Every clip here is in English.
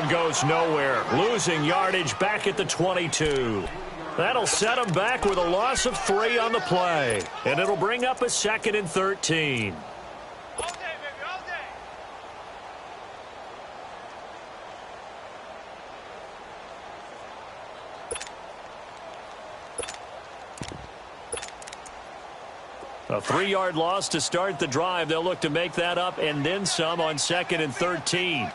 one goes nowhere. Losing yardage back at the 22. That'll set them back with a loss of 3 on the play. And it'll bring up a 2nd and 13. All day, baby, all day. A 3-yard loss to start the drive. They'll look to make that up and then some on 2nd and 13.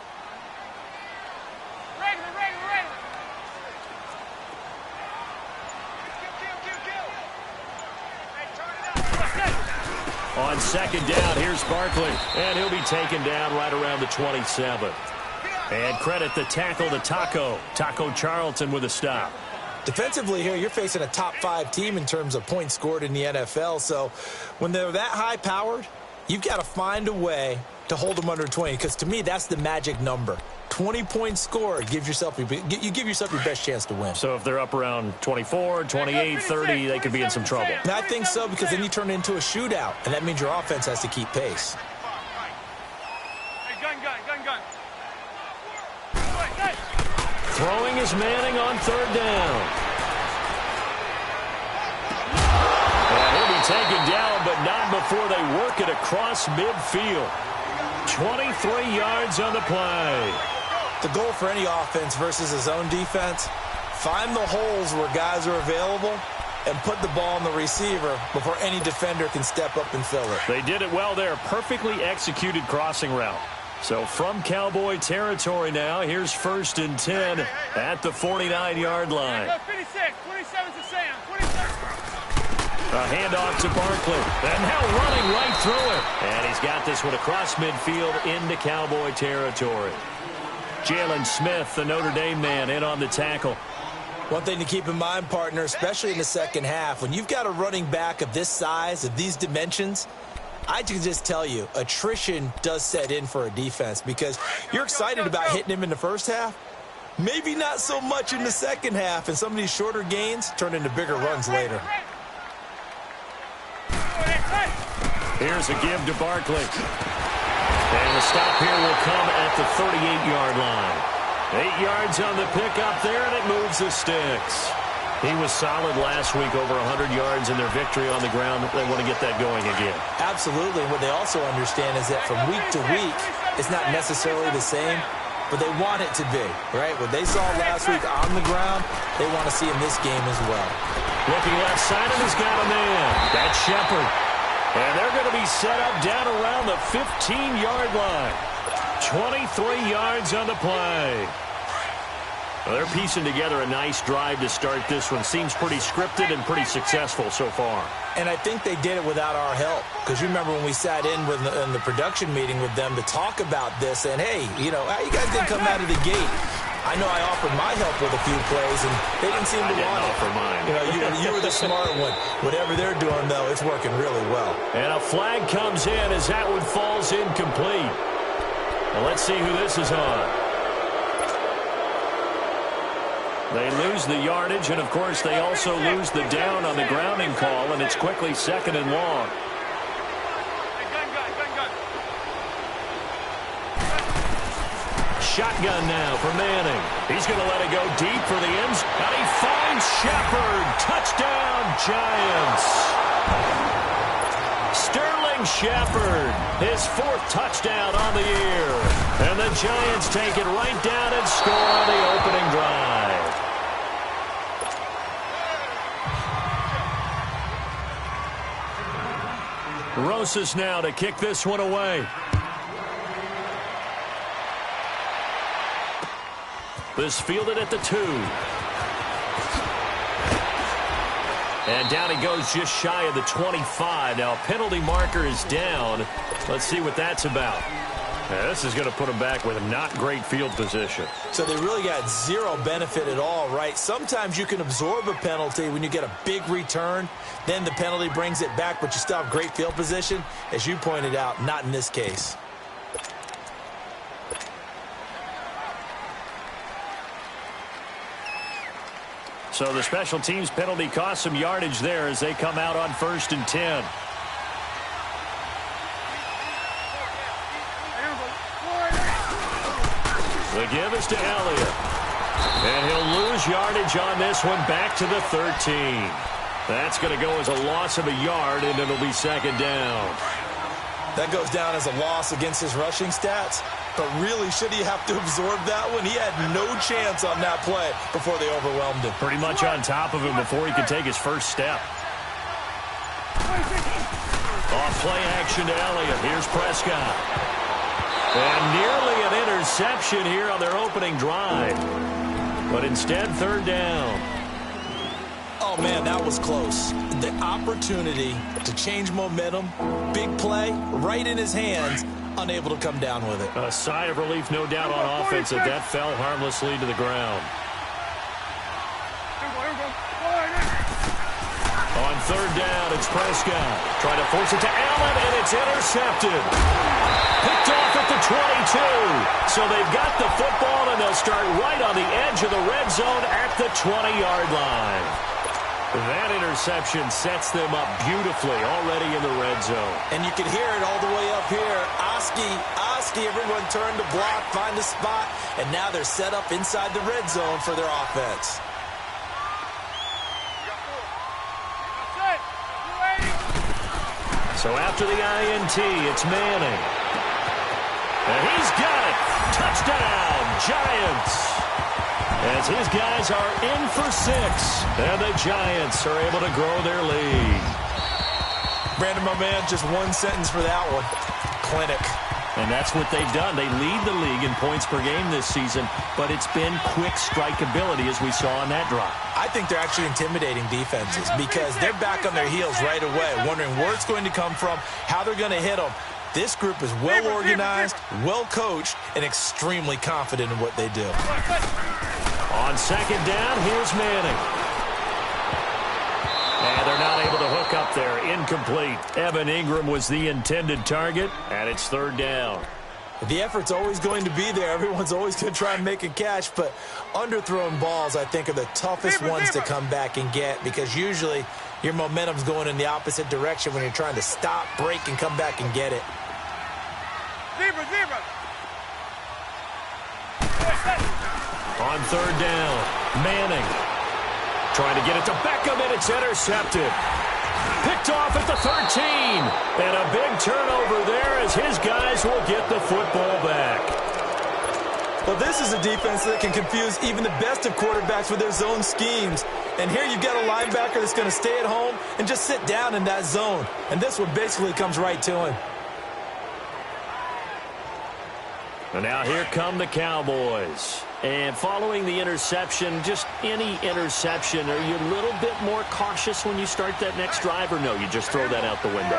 On 2nd down, here's Barkley, and he'll be taken down right around the 27. And credit the tackle to Taco Charlton with a stop. Defensively here, you're facing a top 5 team in terms of points scored in the NFL. So when they're that high-powered, you've got to find a way to hold them under 20, because to me, that's the magic number. 20 points scored, you give yourself your best chance to win. So if they're up around 24, 28, 30, they could be in some trouble. And I think so, because then you turn it into a shootout, and that means your offense has to keep pace. Hey, gun. Throwing is Manning on 3rd down. And he'll be taken down, but not before they work it across midfield. 23 yards on the play. The goal for any offense versus his own defense, find the holes where guys are available and put the ball on the receiver before any defender can step up and fill it. They did it well there. Perfectly executed crossing route. So from Cowboy territory now, here's 1st and 10 at the 49-yard line. 56, 27's the Sam, 27. A handoff to Barkley. And now running right through it. And he's got this one across midfield into Cowboy territory. Jalen Smith, the Notre Dame man, in on the tackle. One thing to keep in mind, partner, especially in the second half, when you've got a running back of this size, of these dimensions, I can just tell you, attrition does set in for a defense, because you're excited about hitting him in the first half. Maybe not so much in the second half, and some of these shorter gains turn into bigger runs later. Here's a give to Barkley. And the stop here will come at the 38-yard line. 8 yards on the pickup there, and it moves the sticks. He was solid last week, over 100 yards in their victory on the ground. They want to get that going again. Absolutely. What they also understand is that from week to week, it's not necessarily the same, but they want it to be, right? What they saw last week on the ground, they want to see in this game as well. Looking left side, and he's got a man. That's Shepard. And they're going to be set up down around the 15-yard line. 23 yards on the play. Well, they're piecing together a nice drive to start this one. Seems pretty scripted and pretty successful so far. And I think they did it without our help. Because you remember when we sat in the production meeting with them to talk about this, and hey, you know, you guys didn't come out of the gate. I know I offered my help with a few plays, and they didn't seem to want it. I didn't offer mine. You know, you were the smart one. Whatever they're doing, though, it's working really well. And a flag comes in as that one falls incomplete. Well, let's see who this is on. They lose the yardage, and, of course, they also lose the down on the grounding call, and it's quickly 2nd and long. Shotgun now for Manning. He's going to let it go deep for the ends, and he finds Shepard. Touchdown, Giants. Sterling Shepard, his 4th touchdown on the year. And the Giants take it right down and score on the opening drive. Rosas now to kick this one away. This fielded at the 2. And down he goes just shy of the 25. Now a penalty marker is down. Let's see what that's about. Now, this is going to put him back with a not great field position. So they really got zero benefit at all, right? Sometimes you can absorb a penalty when you get a big return. Then the penalty brings it back, but you still have great field position. As you pointed out, not in this case. So the special teams penalty cost some yardage there as they come out on 1st and 10. The The give is to Elliott. And he'll lose yardage on this one back to the 13. That's going to go as a loss of a yard, and it'll be second down. That goes down as a loss against his rushing stats. But really, should he have to absorb that one? He had no chance on that play before they overwhelmed him. Pretty much on top of him before he could take his first step. Off play action to Elliott. Here's Prescott. And nearly an interception here on their opening drive. But instead, third down. Oh, man, that was close. The opportunity to change momentum, big play, right in his hands, unable to come down with it. A sigh of relief, no doubt, on offense that fell harmlessly to the ground. On third down, it's Prescott. Trying to force it to Allen, and it's intercepted. Picked off at the 22. So they've got the football, and they'll start right on the edge of the red zone at the 20-yard line. That interception sets them up beautifully already in the red zone. And you can hear it all the way up here. Oski, everyone turned to block, find a spot, and now they're set up inside the red zone for their offense. So after the INT, it's Manning. And he's got it. Touchdown, Giants. As his guys are in for 6. And the Giants are able to grow their lead. Brandon, my man, just one sentence for that one. Clinic. And that's what they've done. They lead the league in points per game this season, but it's been quick strike ability as we saw on that drive. I think they're actually intimidating defenses because they're back on their heels right away, wondering where it's going to come from, how they're going to hit them. This group is well organized, well coached, and extremely confident in what they do. On second down, here's Manning. And they're not able to hook up there. Incomplete. Evan Ingram was the intended target, and it's third down. The effort's always going to be there. Everyone's always going to try and make a catch, but underthrown balls, I think, are the toughest ones to come back and get because usually your momentum's going in the opposite direction when you're trying to stop, break, and come back and get it. On third down, Manning trying to get it to Beckham, and it's intercepted. Picked off at the 13. And a big turnover there as his guys will get the football back. Well, this is a defense that can confuse even the best of quarterbacks with their zone schemes. And here you've got a linebacker that's going to stay at home and just sit down in that zone. And this one basically comes right to him. And now here come the Cowboys. And following the interception, just any interception, are you a little bit more cautious when you start that next drive, or no, you just throw that out the window?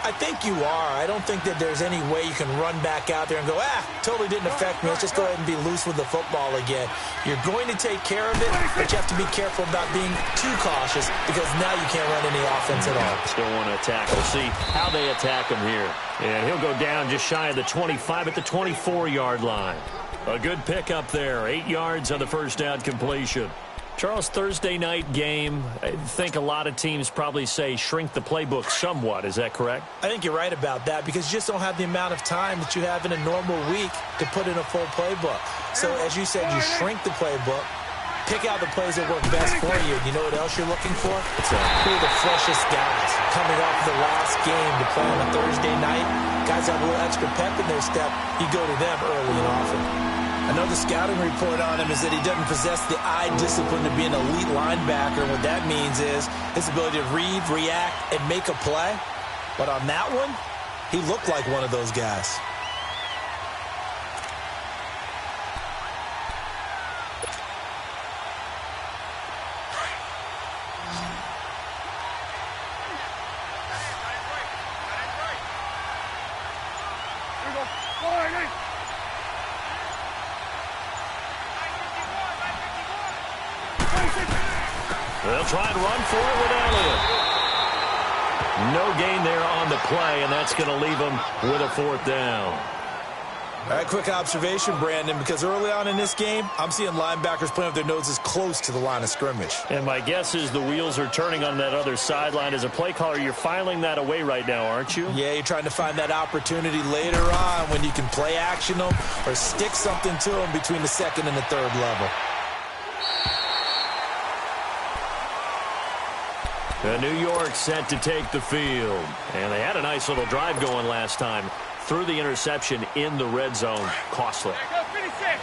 I think you are. I don't think that there's any way you can run back out there and go, totally didn't affect me. Let's just go ahead and be loose with the football again. You're going to take care of it, but you have to be careful about being too cautious because now you can't run any offense at all. Still want to attack. We'll see how they attack him here. And he'll go down just shy of the 25 at the 24-yard line. A good pickup there. 8 yards on the first down completion. Charles, Thursday night game, I think a lot of teams probably say shrink the playbook somewhat. Is that correct? I think you're right about that because you just don't have the amount of time that you have in a normal week to put in a full playbook. So, as you said, you shrink the playbook, pick out the plays that work best for you. You know what else you're looking for? Who are the freshest guys coming off the last game to play on a Thursday night? Guys have a little extra pep in their step. You go to them early and often. I know the scouting report on him is that he doesn't possess the eye discipline to be an elite linebacker. And what that means is his ability to read, react, and make a play. But on that one, he looked like one of those guys. They'll try and run for it with Elliott. No gain there on the play, and that's going to leave them with a fourth down. All right, quick observation, Brandon, because early on in this game, I'm seeing linebackers playing with their noses close to the line of scrimmage. And my guess is the wheels are turning on that other sideline. As a play caller, you're filing that away right now, aren't you? Yeah, you're trying to find that opportunity later on when you can play action them or stick something to them between the second and the third level. New York set to take the field. And they had a nice little drive going last time. Threw the interception in the red zone. Costly.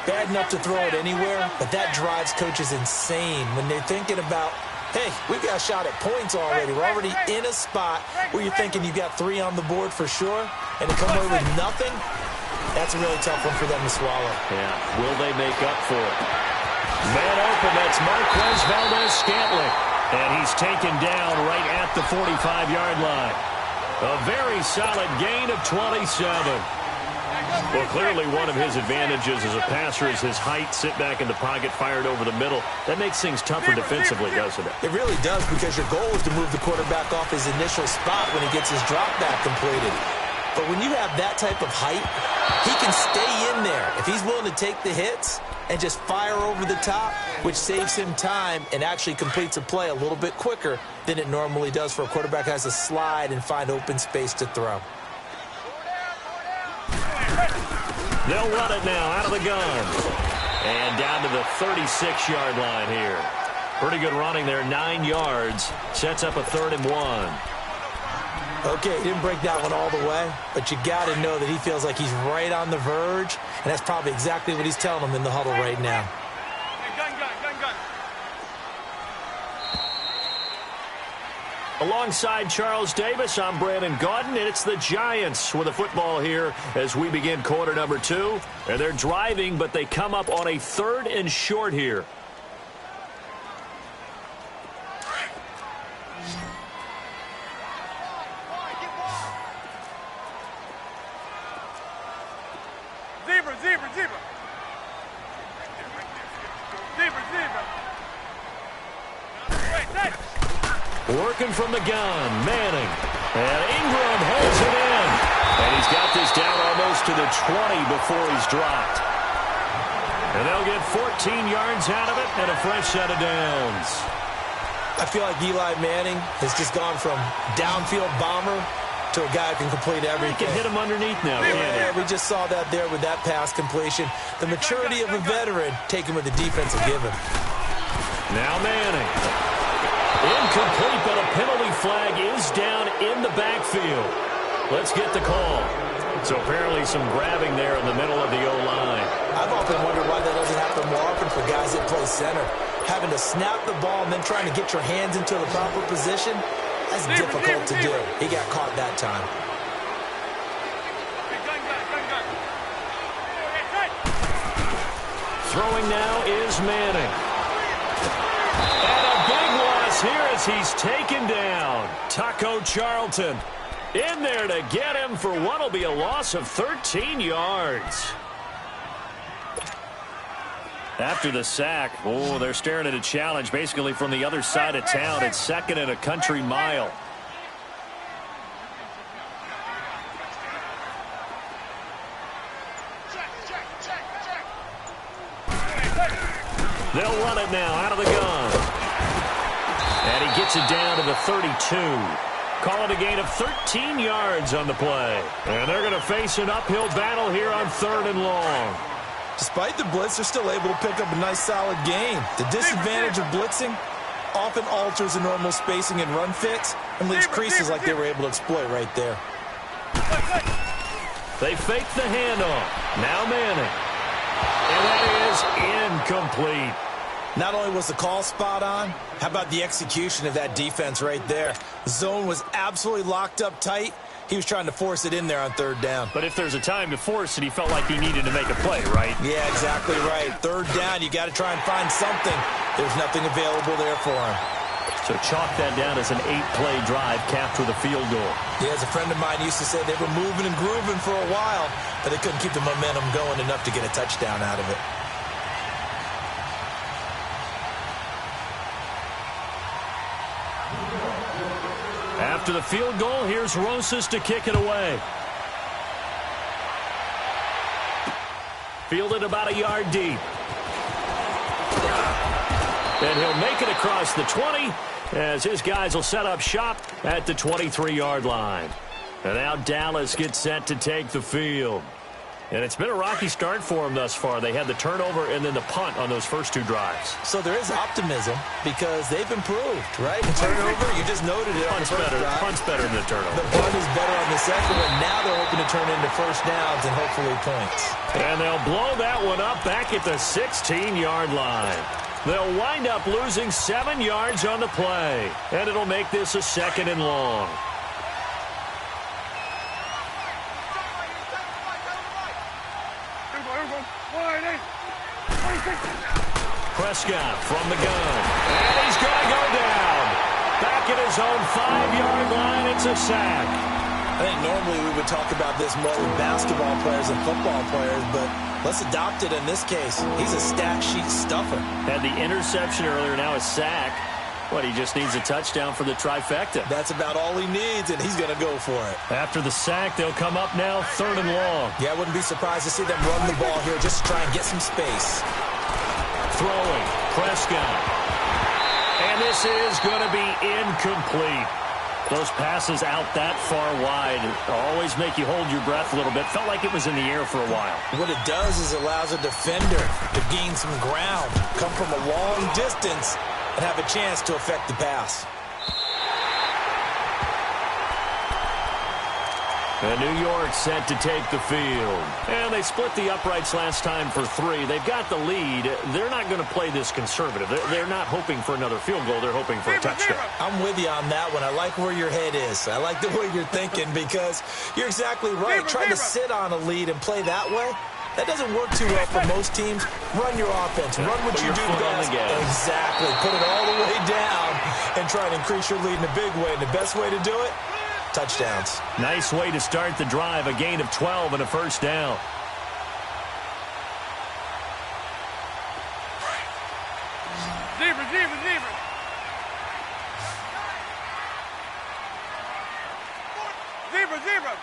Bad enough to throw it anywhere, but that drives coaches insane when they're thinking about, hey, we got a shot at points already. We're already in a spot where you're thinking you got 3 on the board for sure, and to come away with nothing, that's a really tough one for them to swallow. Yeah, will they make up for it? Man open, that's Marquez Valdez-Scantling. And he's taken down right at the 45-yard line. A very solid gain of 27. Well, clearly one of his advantages as a passer is his height. Sit back in the pocket, fired over the middle. That makes things tougher defensively, doesn't it? It really does, because your goal is to move the quarterback off his initial spot when he gets his drop back completed. But when you have that type of height, he can stay in there. If he's willing to take the hits and just fire over the top, which saves him time and actually completes a play a little bit quicker than it normally does for a quarterback who has to slide and find open space to throw. They'll run it now out of the gun. And down to the 36-yard line here. Pretty good running there, 9 yards. Sets up a 3rd and 1. Okay, he didn't break that one all the way, but you got to know that he feels like he's right on the verge, and that's probably exactly what he's telling them in the huddle right now. Alongside Charles Davis, I'm Brandon Gaudin, and it's the Giants with the football here as we begin quarter number 2. And they're driving, but they come up on a 3rd and short here. Working from the gun, Manning. And Ingram holds it in. And he's got this down almost to the 20 before he's dropped. And they'll get 14 yards out of it and a fresh set of downs. I feel like Eli Manning has just gone from downfield bomber to a guy who can complete everything. He can hit him underneath now, can't he? We just saw that there with that pass completion. The maturity of a veteran taken with the defensive given. Now Manning. Incomplete, but a penalty flag is down in the backfield. Let's get the call. So apparently some grabbing there in the middle of the O-line. I've often wondered why that doesn't happen more often for guys that play center. Having to snap the ball and then trying to get your hands into the proper position, that's difficult to do. He got caught that time. Throwing now is Manning. And a big loss here as he's taken down. Taco Charlton in there to get him for what will be a loss of 13 yards. After the sack, they're staring at a challenge basically from the other side of town. It's 2nd and a country mile. They'll run it now out of the gun. And he gets it down to the 32. Call it a gain of 13 yards on the play. And they're going to face an uphill battle here on 3rd and long. Despite the blitz, they're still able to pick up a nice, solid gain. The disadvantage of blitzing often alters the normal spacing and run fits and leaves creases like they were able to exploit right there. They fake the handoff. Now Manning. And that is incomplete. Not only was the call spot on, how about the execution of that defense right there? The zone was absolutely locked up tight. He was trying to force it in there on 3rd down. But if there's a time to force it, he felt like he needed to make a play, right? Yeah, exactly right. 3rd down, you got to try and find something. There's nothing available there for him. So chalk that down as an 8-play drive capped with a field goal. Yeah, as a friend of mine used to say, they were moving and grooving for a while, but they couldn't keep the momentum going enough to get a touchdown out of it. After the field goal, here's Rosas to kick it away. fielded about a yard deep. And he'll make it across the 20 as his guys will set up shop at the 23-yard line. And now Dallas gets set to take the field. And it's been a rocky start for them thus far. They had the turnover and then the punt on those first two drives. So there is optimism because they've improved, right? The turnover, you just noted it on the first drive. Punt's better than the turnover. The punt is better on the second one. Now they're hoping to turn into first downs and hopefully points. And they'll blow that one up back at the 16-yard line. They'll wind up losing 7 yards on the play. And it'll make this a 2nd and long. Prescott from the gun. And he's going to go down. Back at his own 5-yard line, it's a sack. I think normally we would talk about this more with basketball players and football players, but let's adopt it in this case. He's a stat sheet stuffer. Had the interception earlier, now a sack. What, he just needs a touchdown for the trifecta. That's about all he needs, and he's going to go for it. After the sack, they'll come up now 3rd and long. Yeah, I wouldn't be surprised to see them run the ball here just to try and get some space. Throwing, Prescott. And this is going to be incomplete. Those passes out that far wide always make you hold your breath a little bit. Felt like it was in the air for a while. What it does is it allows a defender to gain some ground, come from a long distance, and have a chance to affect the pass. And New York set to take the field. And they split the uprights last time for 3. They've got the lead. They're not going to play this conservative. They're not hoping for another field goal. They're hoping for a touchdown. I'm with you on that one. I like where your head is. I like the way you're thinking because you're exactly right. Trying to sit on a lead and play that way, that doesn't work too well for most teams. Run your offense. Run what you do best. Exactly. Put it all the way down and try and increase your lead in a big way. And the best way to do it, touchdowns. Nice way to start the drive. A gain of 12 and a first down. Zebra.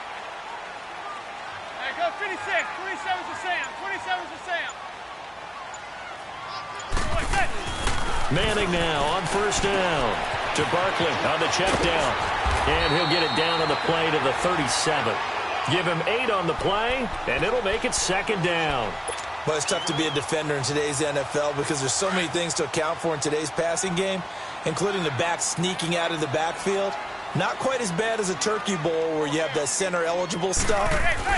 There goes 56. 27's to Sam. 27's to Sam. Manning now on first down to Barkley on the check down. And he'll get it down on the play to the 37. Give him 8 on the play, and it'll make it 2nd down. Well, it's tough to be a defender in today's NFL because there's so many things to account for in today's passing game, including the back sneaking out of the backfield. Not quite as bad as a turkey bowl where you have that center-eligible stuff,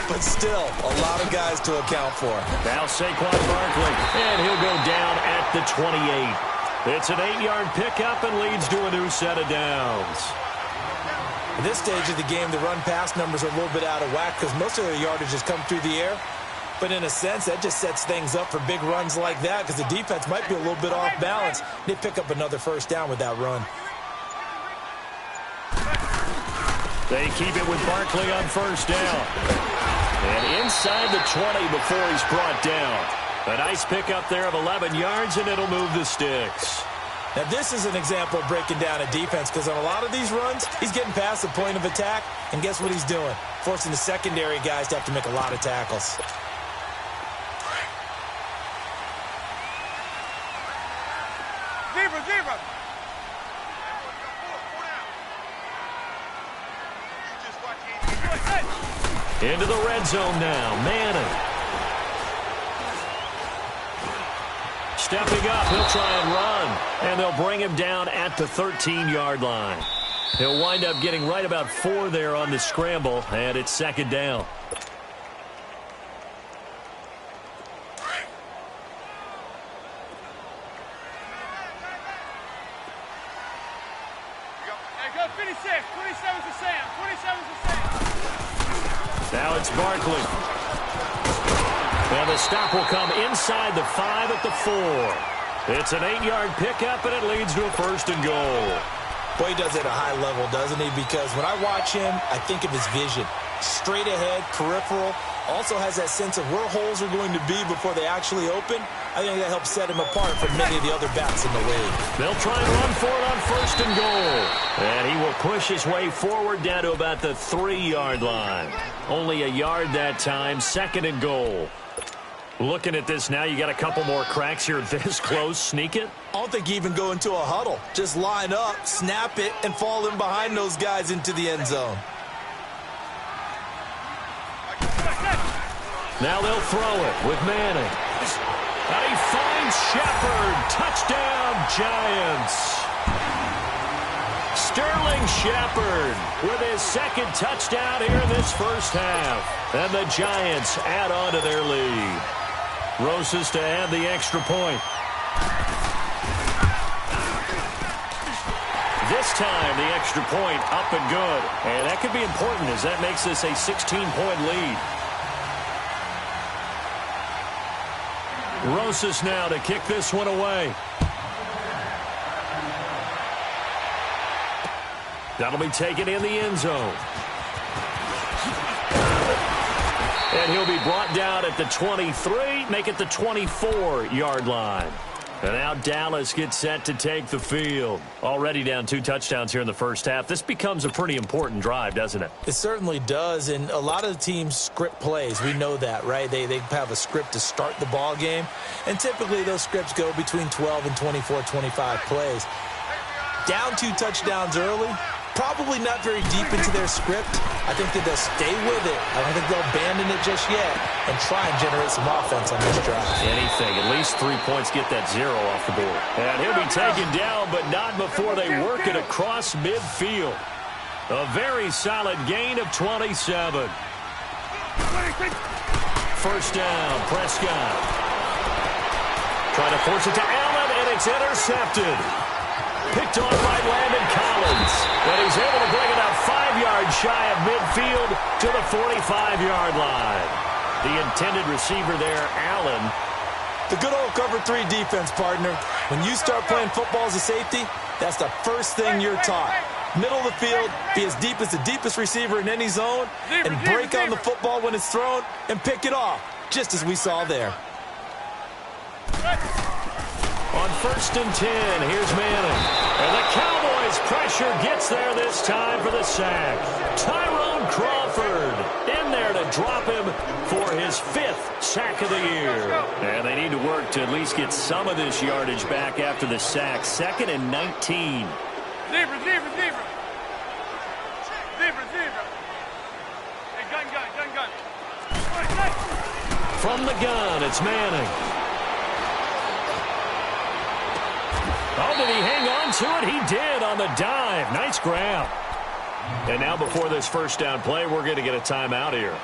but still a lot of guys to account for. Now Saquon Barkley, and he'll go down at the 28. It's an 8-yard pickup and leads to a new set of downs. At this stage of the game, the run-pass numbers are a little bit out of whack because most of their yardage has come through the air. But in a sense, that just sets things up for big runs like that because the defense might be a little bit off balance. They pick up another first down with that run. They keep it with Barkley on first down. And inside the 20 before he's brought down. A nice pickup there of 11 yards, and it'll move the sticks. Now, this is an example of breaking down a defense because on a lot of these runs, he's getting past the point of attack, and guess what he's doing? Forcing the secondary guys to have to make a lot of tackles. Zebra. Into the red zone now. Manning. Stepping up, he'll try and run. And they'll bring him down at the 13-yard line. He'll wind up getting right about 4 there on the scramble, and it's 2nd down. There goes 56. 27's to Sam. 27's to Sam. Now it's Barkley. And the stop will come inside the 5 at the 4. It's an 8-yard pickup, and it leads to a 1st and goal. Boy, he does it at a high level, doesn't he? Because when I watch him, I think of his vision. Straight ahead, peripheral. Also has that sense of where holes are going to be before they actually open. I think that helps set him apart from many of the other backs in the league. They'll try and run for it on 1st and goal. And he will push his way forward down to about the 3-yard line. Only a yard that time, 2nd and goal. Looking at this now, you got a couple more cracks here this close. Sneak it? I don't think you even go into a huddle. Just line up, snap it, and fall in behind those guys into the end zone. Now they'll throw it with Manning. And he finds Shepard. Touchdown, Giants. Sterling Shepard with his second touchdown here in this first half. And the Giants add on to their lead. Rosas to add the extra point. This time, the extra point up and good. And that could be important as that makes this a 16-point lead. Rosas now to kick this one away. That'll be taken in the end zone. And he'll be brought down at the 23, make it the 24-yard line. And now Dallas gets set to take the field. Already down 2 touchdowns here in the first half. This becomes a pretty important drive, doesn't it? It certainly does, and a lot of the teams script plays. We know that, right? They have a script to start the ball game, and typically those scripts go between 12 and 24, 25 plays. Down 2 touchdowns early, probably not very deep into their script. I think that they'll stay with it. I don't think they'll abandon it just yet and try and generate some offense on this drive. Anything. At least 3 points, get that 0 off the board. And he'll be taken down, but not before they work it across midfield. A very solid gain of 27. First down, Prescott. Trying to force it to Allen, and it's intercepted. Picked off by Landon Collins. But he's able to bring it up 5 yards shy of midfield to the 45-yard line. The intended receiver there, Allen. The good old cover 3 defense, partner. When you start playing football as a safety, that's the first thing you're taught. Middle of the field, be as deep as the deepest receiver in any zone, and break on the football when it's thrown and pick it off, just as we saw there. On 1st and 10, here's Manning. And the Cowboys' pressure gets there this time for the sack. Tyrone Crawford in there to drop him for his 5th sack of the year. And they need to work to at least get some of this yardage back after the sack. 2nd and 19. Zebra. Hey, gun. From the gun, it's Manning. Oh, did he hang on to it? He did on the dive. Nice grab. And now before this first down play, we're going to get a timeout here,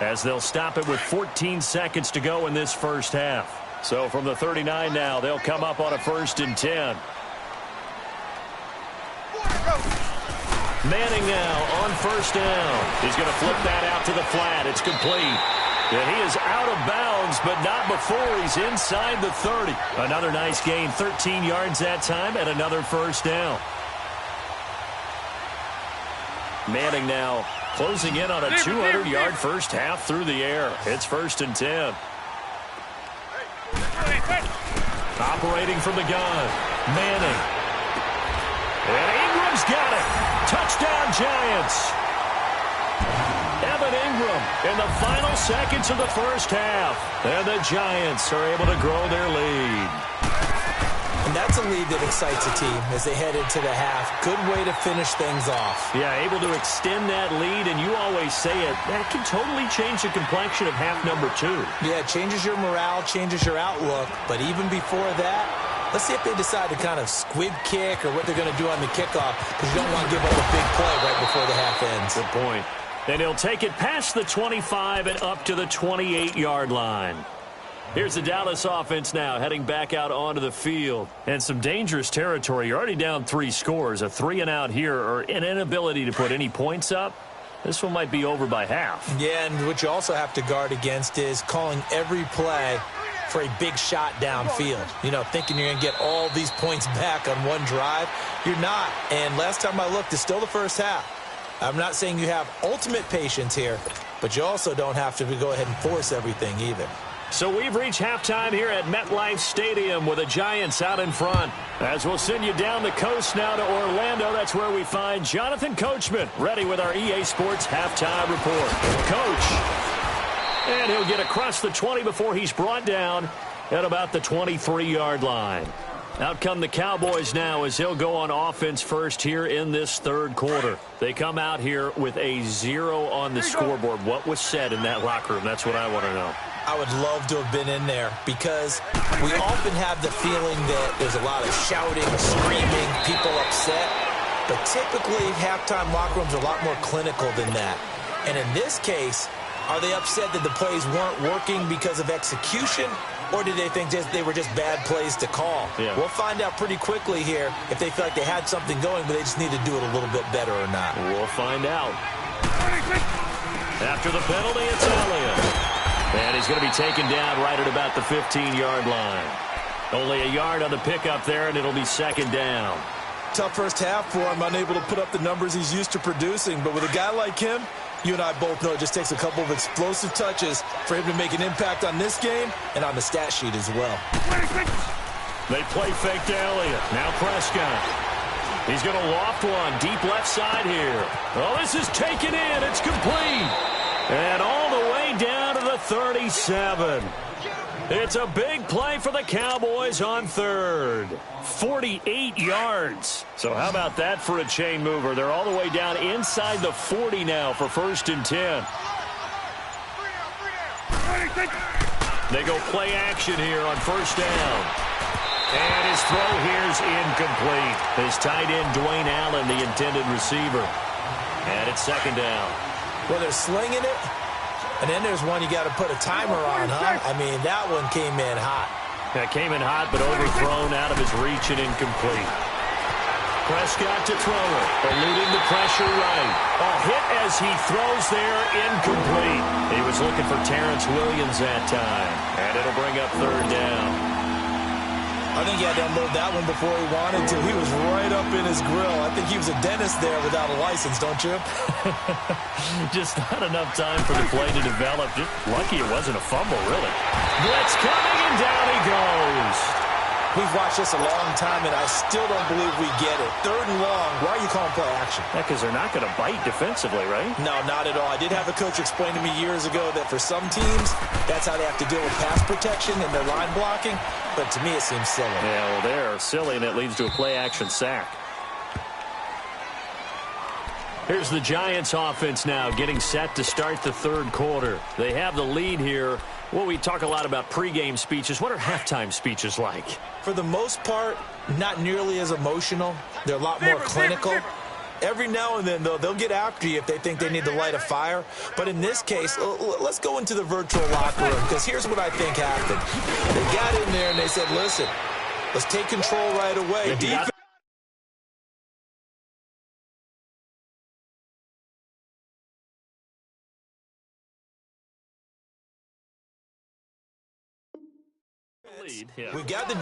as they'll stop it with 14 seconds to go in this first half. So from the 39 now, they'll come up on a 1st and 10. Manning now on 1st down. He's going to flip that out to the flat. It's complete. And he is out of bounds, but not before he's inside the 30. Another nice gain, 13 yards that time, and another first down. Manning now closing in on a 200-yard first half through the air. It's 1st and 10. Operating from the gun, Manning. And Ingram's got it. Touchdown, Giants. Evan Ingram in the final seconds of the first half. And the Giants are able to grow their lead. And that's a lead that excites a team as they head into the half. Good way to finish things off. Yeah, able to extend that lead, and you always say it, that can totally change the complexion of half number 2. Yeah, it changes your morale, changes your outlook. But even before that, let's see if they decide to kind of squib kick or what they're going to do on the kickoff, because you don't want to give up a big play right before the half ends. Good point. And he'll take it past the 25 and up to the 28-yard line. Here's the Dallas offense now heading back out onto the field. And some dangerous territory. You're already down 3 scores. A 3-and-out here or an inability to put any points up. This one might be over by half. Yeah, and what you also have to guard against is calling every play for a big shot downfield. You know, thinking you're going to get all these points back on one drive. You're not. And last time I looked, it's still the first half. I'm not saying you have ultimate patience here, but you also don't have to go ahead and force everything either. So we've reached halftime here at MetLife Stadium with the Giants out in front. As we'll send you down the coast now to Orlando, that's where we find Jonathan Coachman ready with our EA Sports Halftime Report. Coach. And he'll get across the 20 before he's brought down at about the 23-yard line. Out come the Cowboys now as he'll go on offense first here in this third quarter. They come out here with a 0 on the scoreboard. What was said in that locker room? That's what I want to know. I would love to have been in there because we often have the feeling that there's a lot of shouting, screaming, people upset. But typically, halftime locker rooms are a lot more clinical than that. And in this case, are they upset that the plays weren't working because of execution? Or did they think they were just bad plays to call? Yeah. We'll find out pretty quickly here if they feel like they had something going, but they just need to do it a little bit better or not. We'll find out. After the penalty, it's Elliott. And he's going to be taken down right at about the 15-yard line. Only a yard on the pickup there, and it'll be second down. Tough first half for him, unable to put up the numbers he's used to producing. But with a guy like him, you and I both know it just takes a couple of explosive touches for him to make an impact on this game and on the stat sheet as well. They play fake to Elliott. Now Prescott. He's going to loft one deep left side here. Well, this is taken in. It's complete. And all the way down to the 37. It's a big play for the Cowboys on third. 48 yards. So how about that for a chain mover? They're all the way down inside the 40 now for 1st and 10. They go play action here on 1st down. And his throw here's incomplete. His tight end, Dwayne Allen, the intended receiver. And it's 2nd down. Well, they're slinging it. And then there's one you got to put a timer on, huh? I mean, that one came in hot. That came in hot, but overthrown out of his reach and incomplete. Prescott to throw it, eluding the pressure right. A hit as he throws there, incomplete. He was looking for Terrence Williams that time, and it'll bring up 3rd down. I think he had to unload that one before he wanted to. He was right up in his grill. I think he was a dentist there without a license, don't you? Just not enough time for the play to develop. Just lucky it wasn't a fumble, really. Blitz coming, and down he goes. We've watched this a long time, and I still don't believe we get it. 3rd and long. Why are you calling play action? Yeah, because they're not going to bite defensively, right? No, not at all. I did have a coach explain to me years ago that for some teams, that's how they have to deal with pass protection and their line blocking. But to me, it seems silly. Yeah, well, they're silly, and it leads to a play-action sack. Here's the Giants offense now getting set to start the third quarter. They have the lead here. Well, we talk a lot about pregame speeches. What are halftime speeches like? For the most part, not nearly as emotional. They're a lot more clinical. Every now and then, though, they'll get after you if they think they need to light a fire. But in this case, let's go into the virtual locker room, because here's what I think happened. They got in there and they said, listen, let's take control right away. Defense. Yeah. We got the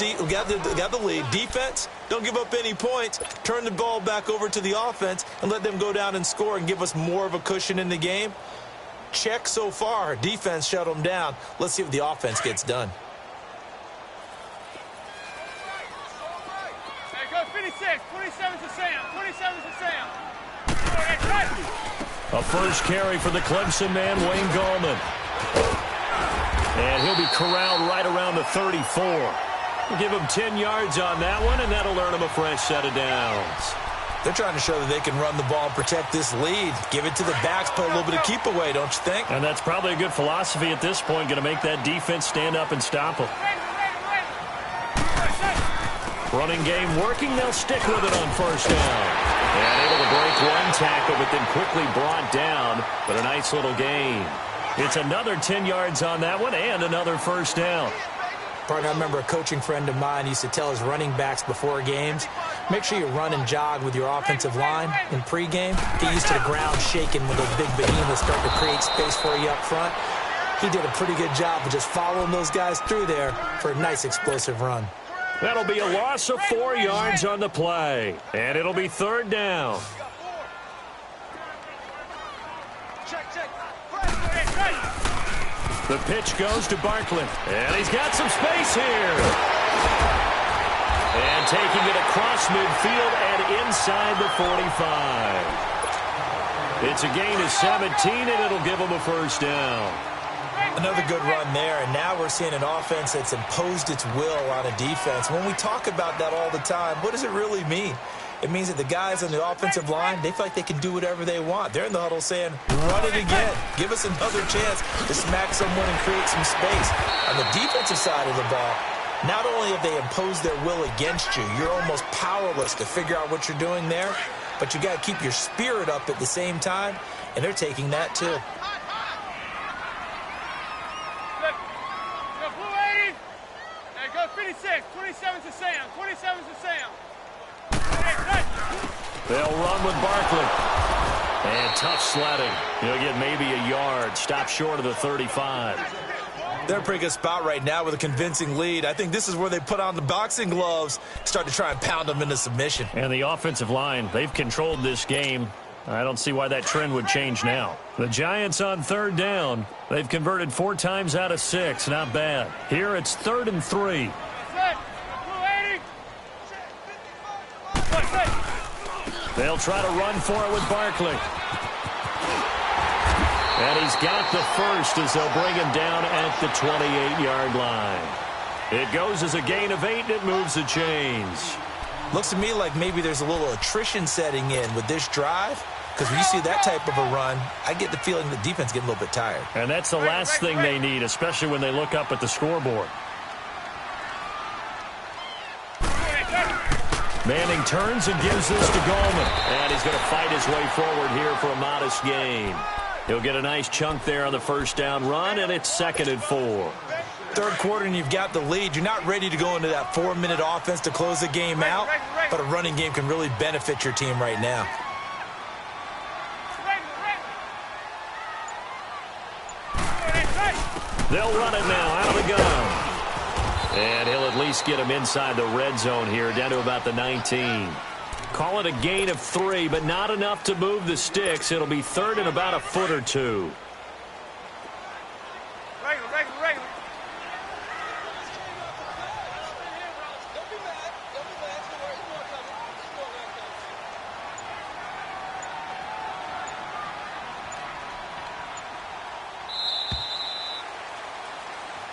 lead. Defense, don't give up any points. Turn the ball back over to the offense and let them go down and score and give us more of a cushion in the game. Check so far. Defense shut them down. Let's see what the offense gets done. There goes 56. 27 to Sam. 27 to Sam. A first carry for the Clemson man, Wayne Gallman. And he'll be corralled right around the 34. We'll give him 10 yards on that one, and that'll earn him a fresh set of downs. They're trying to show that they can run the ball and protect this lead. Give it to the backs, put a little bit of keep away, don't you think? And that's probably a good philosophy at this point, going to make that defense stand up and stop them. Running game working, they'll stick with it on 1st down. And able to break one tackle, but then quickly brought down. But a nice little gain. It's another 10 yards on that one and another 1st down. Partner, I remember a coaching friend of mine used to tell his running backs before games, make sure you run and jog with your offensive line in pregame. Get used to the ground shaking when those big behemoths start to create space for you up front. He did a pretty good job of just following those guys through there for a nice explosive run. That'll be a loss of 4 yards on the play. And it'll be 3rd down. The pitch goes to Barkley. And he's got some space here. And taking it across midfield and inside the 45. It's a gain of 17, and it'll give him a 1st down. Another good run there, and now we're seeing an offense that's imposed its will on a defense. When we talk about that all the time, what does it really mean? It means that the guys on the offensive line, they feel like they can do whatever they want. They're in the huddle saying, run it again. Give us another chance to smack someone and create some space. On the defensive side of the ball, not only have they imposed their will against you, you're almost powerless to figure out what you're doing there, but you got to keep your spirit up at the same time, and they're taking that too. Go 56, 27's to Sam, 27's to Sam. They'll run with Barkley. And tough sledding. He'll get maybe a yard. Stop short of the 35. They're in a pretty good spot right now with a convincing lead. I think this is where they put on the boxing gloves, start to try and pound them into submission. And the offensive line, they've controlled this game. I don't see why that trend would change now. The Giants on third down. They've converted 4 times out of 6. Not bad. Here it's 3rd and 3. They'll try to run for it with Barkley. And he's got the first as they'll bring him down at the 28-yard line. It goes as a gain of 8, and it moves the chains. Looks to me like maybe there's a little attrition setting in with this drive. Because when you see that type of a run, I get the feeling the defense getting a little bit tired. And that's the last thing they need, especially when they look up at the scoreboard. Manning turns and gives this to Goldman. And he's going to fight his way forward here for a modest gain. He'll get a nice chunk there on the first down run, and it's 2nd and 4. Third quarter, and you've got the lead. You're not ready to go into that 4-minute offense to close the game out, but a running game can really benefit your team right now. They'll run it now out of the gun. And he'll at least get him inside the red zone here, down to about the 19. Call it a gain of 3, but not enough to move the sticks. It'll be 3rd and about a foot or 2.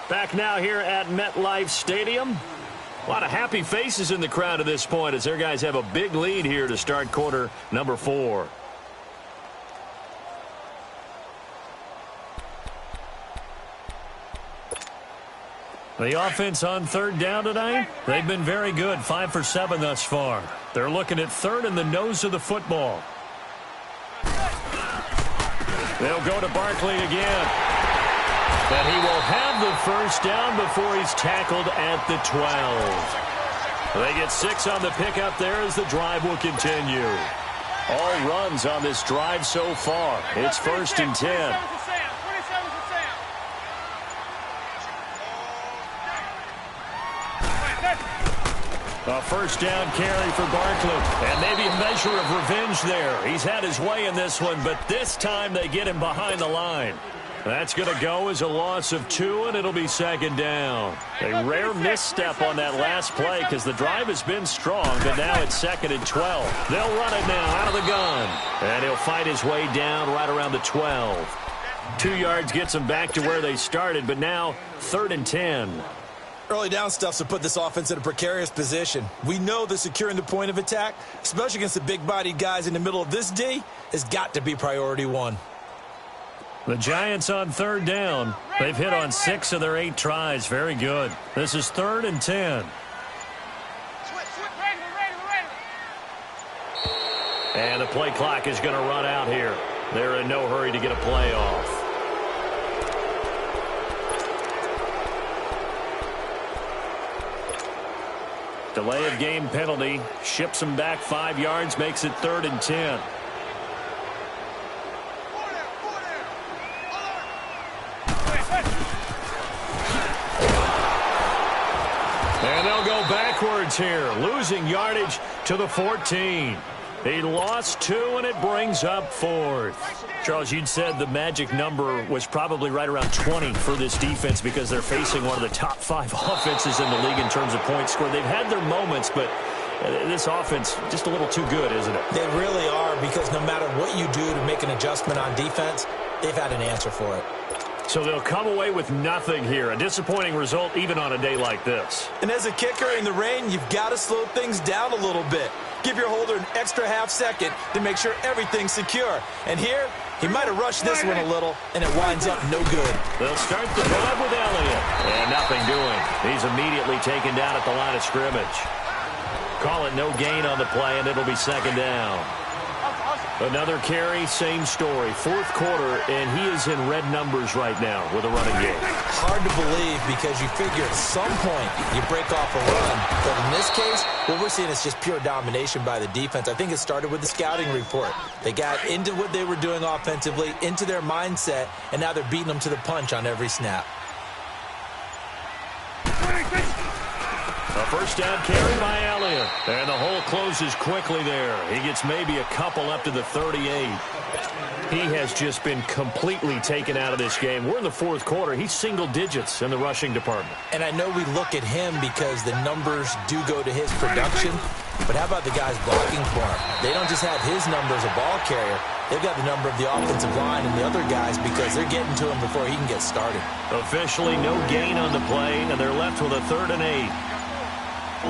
Back now here at MetLife Stadium. A lot of happy faces in the crowd at this point as their guys have a big lead here to start quarter number 4. The offense on third down tonight, they've been very good, 5 for 7 thus far. They're looking at 3rd and the nose of the football. They'll go to Barkley again. But he will have the first down before he's tackled at the 12. They get 6 on the pickup there as the drive will continue. All runs on this drive so far. It's 1st and 10. A first down carry for Barkley. And maybe a measure of revenge there. He's had his way in this one, but this time they get him behind the line. That's going to go as a loss of 2, and it'll be 2nd down. A rare misstep on that last play because the drive has been strong, but now it's 2nd and 12. They'll run it now out of the gun. And he'll fight his way down right around the 12. 2 yards gets him back to where they started, but now 3rd and 10. Early down stuffs will put this offense in a precarious position. We know that securing the point of attack, especially against the big-bodied guys in the middle of this D, has got to be priority 1. The Giants on third down. They've hit on 6 of their 8 tries. Very good. This is 3rd and 10. And the play clock is going to run out here. They're in no hurry to get a play off. Delay of game penalty. Ships them back 5 yards. Makes it 3rd and 10. And they'll go backwards here, losing yardage to the 14. He lost 2, and it brings up 4th. Charles, you'd said the magic number was probably right around 20 for this defense because they're facing one of the top 5 offenses in the league in terms of points scored. They've had their moments, but this offense just a little too good, isn't it? They really are, because no matter what you do to make an adjustment on defense, they've had an answer for it. So they'll come away with nothing here. A disappointing result even on a day like this. And as a kicker in the rain, you've got to slow things down a little bit. Give your holder an extra half second to make sure everything's secure. And here, he might have rushed this one a little, and it winds up no good. They'll start the drive with Elliott. And nothing doing. He's immediately taken down at the line of scrimmage. Call it no gain on the play, and it'll be second down. Another carry, same story. Fourth quarter, and he is in red numbers right now with a running game. Hard to believe because you figure at some point you break off a run. But in this case, what we're seeing is just pure domination by the defense. I think it started with the scouting report. They got into what they were doing offensively, into their mindset, and now they're beating them to the punch on every snap. A first down carry by Elliott. And the hole closes quickly there. He gets maybe a couple up to the 38. He has just been completely taken out of this game. We're in the fourth quarter. He's single digits in the rushing department. And I know we look at him because the numbers do go to his production. But how about the guys blocking for him? They don't just have his number as a ball carrier. They've got the number of the offensive line and the other guys because they're getting to him before he can get started. Officially no gain on the play, and they're left with a 3rd and 8. On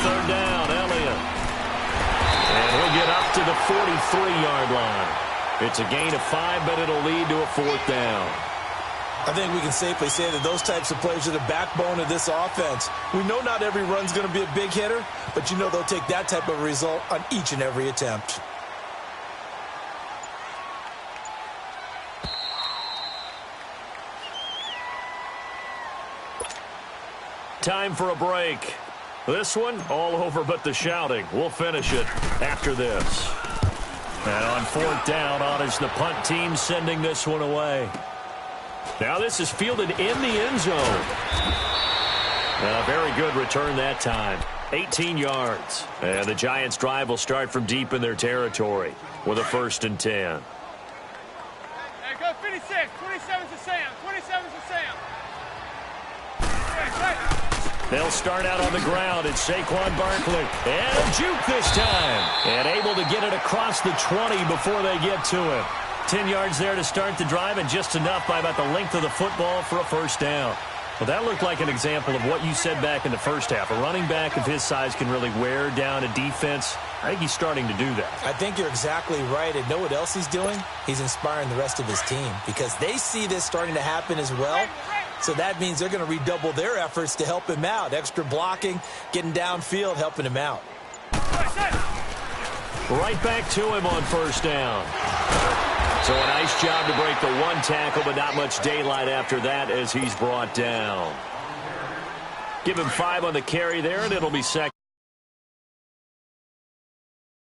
third down, Elliott. And he'll get up to the 43-yard line. It's a gain of 5, but it'll lead to a 4th down. I think we can safely say that those types of plays are the backbone of this offense. We know not every run's going to be a big hitter, but you know they'll take that type of result on each and every attempt. Time for a break. This one, all over but the shouting. We'll finish it after this. And on 4th down, on is the punt team sending this one away. Now this is fielded in the end zone. A very good return that time. 18 yards. And the Giants' drive will start from deep in their territory with a 1st and 10. Hey, go 56. 27's to Sam. 27's to Sam. They'll start out on the ground. It's Saquon Barkley. And a juke this time. And able to get it across the 20 before they get to him. 10 yards there to start the drive, and just enough by about the length of the football for a 1st down. Well, that looked like an example of what you said back in the first half. A running back of his size can really wear down a defense. I think he's starting to do that. I think you're exactly right. And know what else he's doing? He's inspiring the rest of his team because they see this starting to happen as well. So that means they're going to redouble their efforts to help him out. Extra blocking, getting downfield, helping him out. Right back to him on 1st down. So a nice job to break the 1 tackle, but not much daylight after that as he's brought down. Give him 5 on the carry there, and it'll be second.